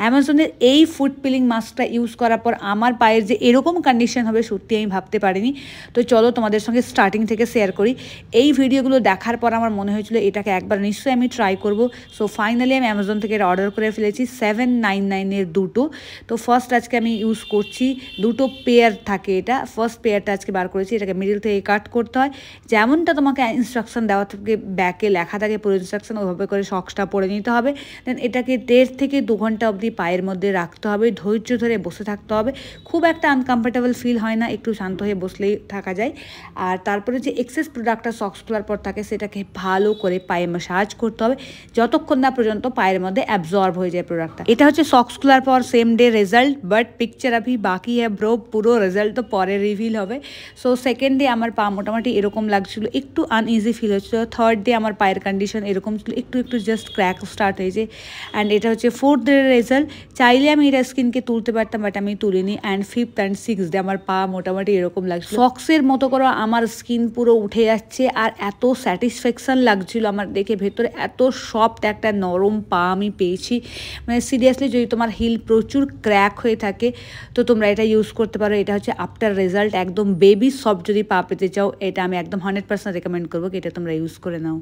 অ্যামাজনের এই foot peeling মাস্কটা ইউজ করার পর আমার পায়ের যে এরকম কন্ডিশন হবে সত্যি আমি ভাবতে পারিনি। তো চলো তোমাদের সঙ্গে স্টার্টিং থেকে শেয়ার করি। এই ভিডিওগুলো দেখার পর আমার মনে হয়েছিল এটাকে একবার নিশ্চয়ই আমি ট্রাই করব। সো ফাইনালি আমি অ্যামাজন থেকে অর্ডার করে ফেলেছি 799-এর দুটো। তো ফার্স্ট আজকে আমি ইউজ করছি, দুটো পেয়ার থাকে, এটা ফার্স্ট পেয়ারটা আজকে বার করেছি। এটাকে মিডিল থেকে কাট করতে হয়, যেমনটা তোমাকে ইনস্ট্রাকশন দেওয়া থাকে, ব্যাকে লেখা থাকে পুরো ইনস্ট্রাকশন, ওইভাবে করে সক্সটা পরে নিতে হবে। দেন এটাকে 1.5 থেকে 2 ঘন্টা অবধি পায়ের মধ্যে রাখতে হবে, ধৈর্য ধরে বসে থাকতে হবে। খুব একটা আনকমফর্টেবল ফিল হয় না, একটু শান্ত হয়ে বসলেই থাকা যায়। আর তারপরে যে এক্সেস প্রোডাক্টটা সক্স খোলার পর থাকে সেটাকে ভালো করে পায়ে ম্যাসাজ করতে হবে যতক্ষণ না পর্যন্ত পায়ের মধ্যে অ্যাবজর্ব হয়ে যায় প্রোডাক্টটা। এটা হচ্ছে সক্স খোলার পর same day result, but picture Avi বাকি হ্যাঁ ব্রো, পুরো রেজাল্ট তো পরে রিভিল হবে। সো সেকেন্ড ডে আমার পা মোটামুটি এরকম লাগছিল, একটু আনইজি ফিল হচ্ছিল। থার্ড ডে আমার পায়ের কন্ডিশন এরকম ছিল, একটু একটু জাস্ট ক্র্যাক স্টার্ট হয়েছে। অ্যান্ড এটা হচ্ছে ফোর্থ ডে রেজাল্ট। চাইলে আমি এটা স্কিনকে তুলতে পারতাম, বাট আমি তুলিনি। And fifth and six day আমার পা মোটামুটি এরকম লাগছিল, সক্সের মতো করে আমার স্কিন পুরো উঠে যাচ্ছে। আর এত স্যাটিসফ্যাকশান লাগছিল আমার দেখে, ভেতরে এত সফট একটা নরম পা আমি পেয়েছি। মানে সিরিয়াসলি যদি তোমার হিল প্রচুর ক্র্যাক হয়ে থাকে তো তোমরা এটা ইউজ করতে পারো। এটা হচ্ছে আফটার রেজাল্ট, একদম বেবি সফট যদি পা পেতে চাও এটা আমি একদম 100% রেকমেন্ড করবো কি এটা তোমরা ইউজ করে নাও।